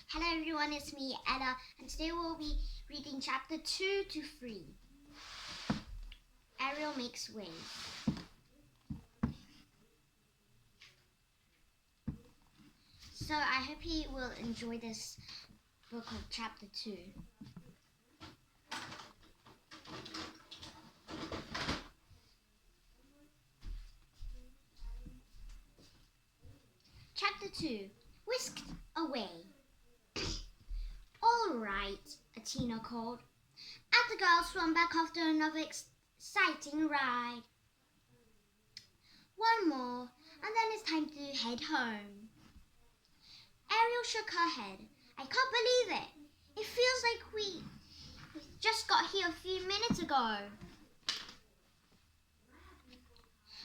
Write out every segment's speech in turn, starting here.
Hello everyone, it's me, Ella, and today we'll be reading chapter 2 to 3. Ariel makes waves. So I hope you will enjoy this book of chapter 2. Chapter 2, Whisked Away. All right, Atina called, as the girls swam back after another exciting ride. One more, and then it's time to head home. Ariel shook her head. I can't believe it. It feels like we just got here a few minutes ago.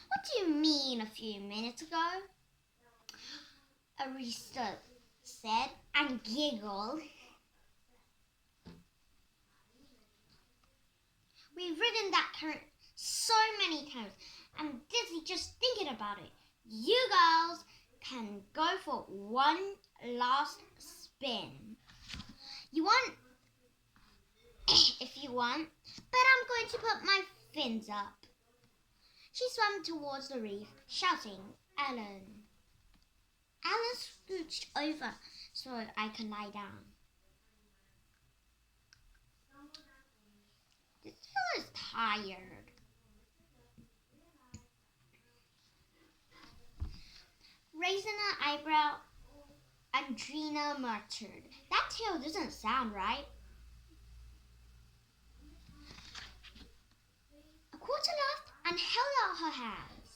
What do you mean a few minutes ago? Arista said and giggled. We've ridden that current so many times. I'm dizzy just thinking about it. You girls can go for one last spin. You want? If you want, but I'm going to put my fins up. She swam towards the reef, shouting, Ellen. Ellen scooched over so I can lie down. This girl is tired. Raising her eyebrow, Andrina muttered, that tail doesn't sound right. A quarter laughed and held out her hands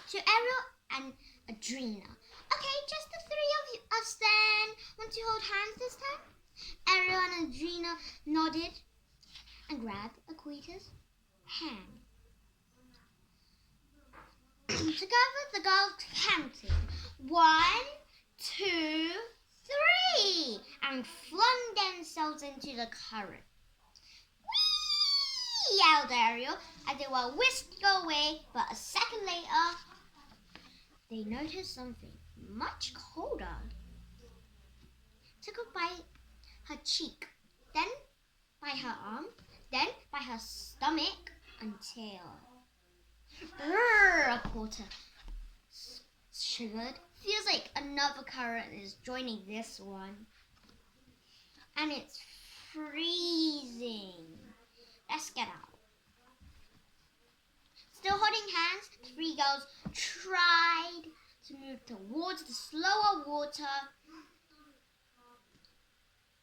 to Ariel and Adrina. Okay, just the three of us then. Want to hold hands this time? Ariel and Adrina nodded and grabbed Aquita's hand. Together the girls counted 1, 2, 3 and flung themselves into the current. Whee! Yelled Ariel as they were whisked away, but a second later they noticed something much colder. Tickled by her cheek, then by her arm, then by her stomach and tail. Brrr, a quarter shivered. Feels like another current is joining this one. And it's freezing. Let's get out. Still holding hands, the three girls tried to move towards the slower water.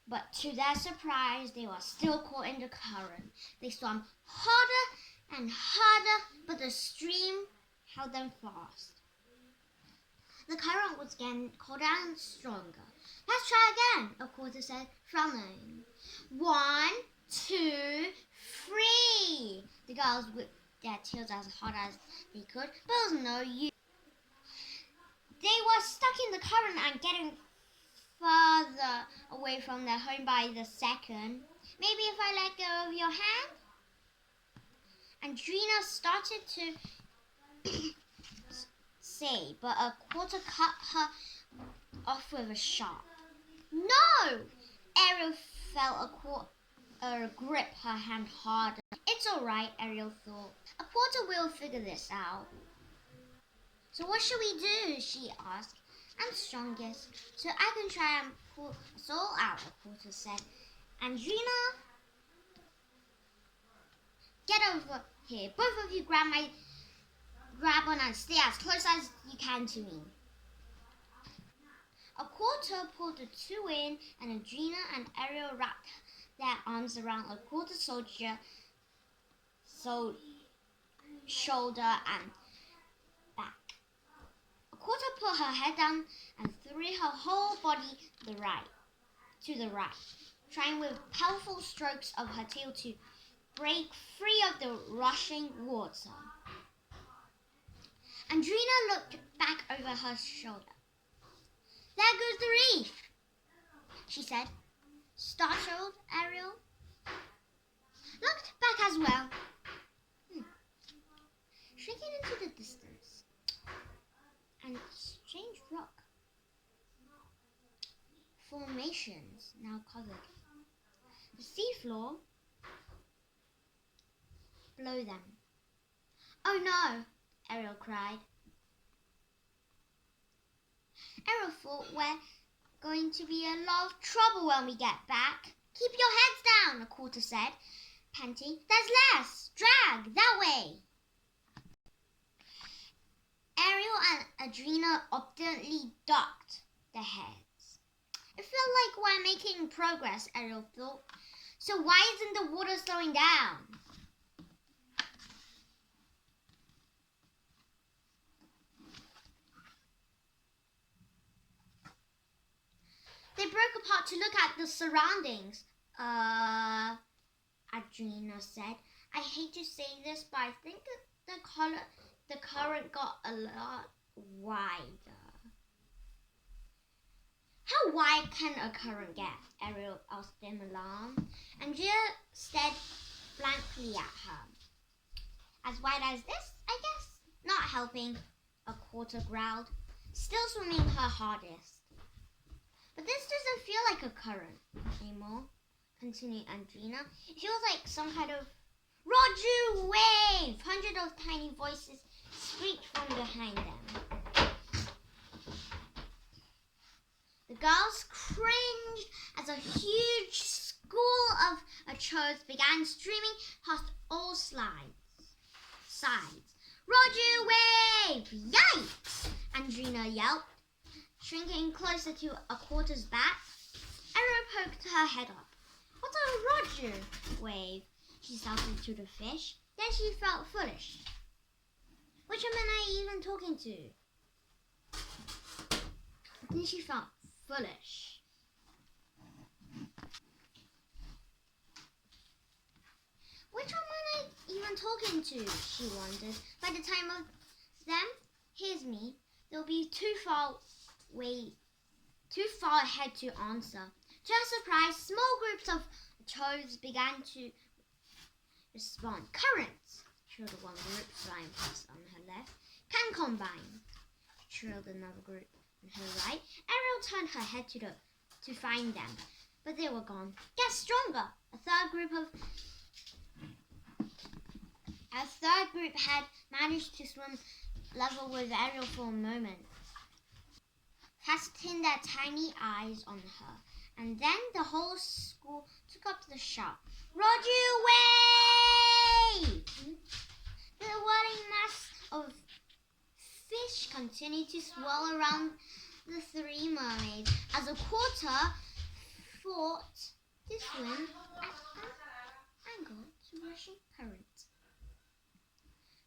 But to their surprise, they were still caught in the current. They swam harder and harder, but the stream held them fast. The current was getting colder and stronger. Let's try again, a quarter said, frowning. 1, 2, 3. The girls whipped their tails as hard as they could, but it was no use. They were stuck in the current and getting further away from their home by the second. Maybe if I let go of your hand? Andrina started to say, but a quarter cut her off with a sharp. No! Ariel felt a grip her hand harder. It's all right, Ariel thought. A quarter will figure this out. So what should we do? She asked. I'm strongest, so I can try and pull us all out, a quarter said. Andrina, get over here. Both of you grab on and stay as close as you can to me. A quarter pulled the two in, and Adrina and Ariel wrapped their arms around a quarter soldier's shoulder and back. A quarter put her head down and threw her whole body to the right, trying with powerful strokes of her tail to break free of the rushing water. Andrina looked back over her shoulder. There goes the reef, she said. Startled, Ariel looked back as well. Shrinking into the distance, and a strange rock formations now covered the seafloor below them. "Oh no!" Ariel cried. "Ariel thought we're going to be a lot of trouble when we get back." "Keep your heads down," a quarter said, panting. "There's less. Drag that way." Ariel and Adrena obediently ducked their heads. "It felt like we're making progress," Ariel thought. "So why isn't the water slowing down?" They broke apart to look at the surroundings. Adrena said. "I hate to say this, but I think the current got a lot wider." "How wide can a current get?" Ariel asked in alarm. Andrea stared blankly at her. "As wide as this, I guess." "Not helping," a quarter growled, still swimming her hardest. "But this doesn't feel like a current anymore," continued Andrena. "It feels like some kind of Roger wave." Hundreds of tiny voices screeched from behind them. The girls cringed as a huge school of churros began streaming past all sides. "Roger wave! Yikes!" Andrena yelped, shrinking closer to a quarter's back. Ariel poked her head up. "What's a Roger wave?" she shouted to the fish. Then she felt foolish. Which am I even talking to? Then she felt foolish. Which one am I even talking to? She wondered. By the time of them hears me, they'll be too far ahead to answer. To her surprise, small groups of toads began to respond. "Currents," shrilled one group flying past on her left. "Can combine," shrilled another group on her right. Ariel turned her head to find them, but they were gone. "Get stronger," a third group had managed to swim level with Ariel for a moment, fastening their tiny eyes on her. And then the whole school took up the shout. "Roger wave!" The whirling mass of fish continued to swirl around the three mermaids as a quarter fought to swim at an angle to rushing current.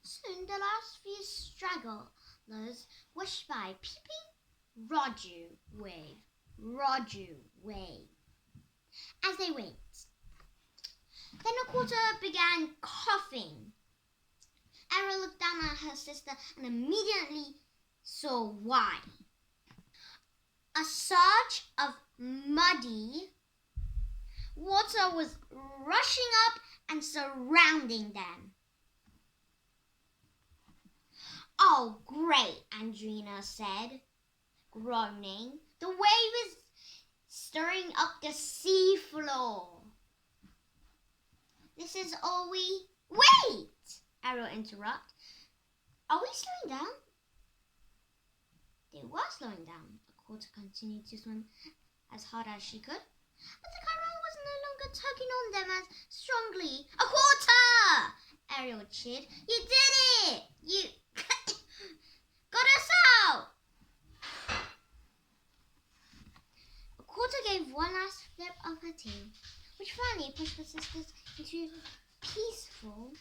Soon the last few stragglers wished by, peeping, "Roger wave, Roger wave," as they went. Then a quarter began coughing. Ariel looked down at her sister and immediately saw why. A surge of muddy water was rushing up and surrounding them. "Oh, great," Andrena said, groaning. "The wave is stirring up the sea floor." "This is all we..." "Wait!" Ariel interrupted. "Are we slowing down?" They were slowing down. A quarter continued to swim as hard as she could, but the current was no longer tugging on them as strongly. "A quarter!" Ariel cheered. "You did it! You got us out!" A quarter gave one last flip of her tail, which finally pushed the sisters into peaceful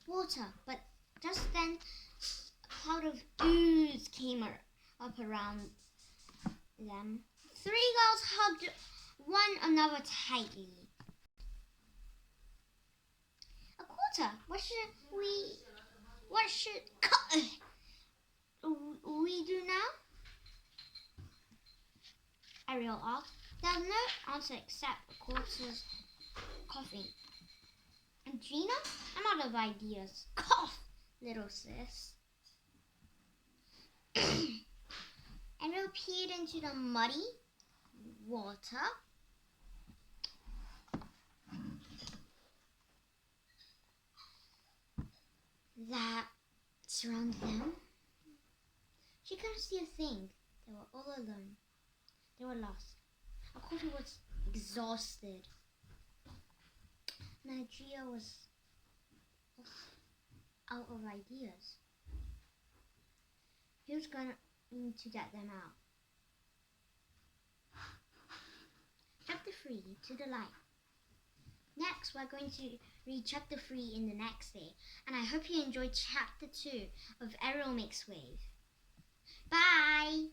water. But just then, a cloud of ooze came up around them. Three girls hugged one another tightly. "A quarter, what should we do now?" Ariel asked. There was no answer except a quarter's coughing. "Gina, I'm out of ideas." "Cough, little sis." Ariel peered into the muddy, water. That surrounded them. She couldn't see a thing. They were all alone. They were lost. Akoto was exhausted. Nigeria was out of ideas. He was going to get them out. Chapter 3, To the Light. Next, we're going to read Chapter 3 in the next day. And I hope you enjoyed Chapter 2 of Ariel Makes Wave. Bye!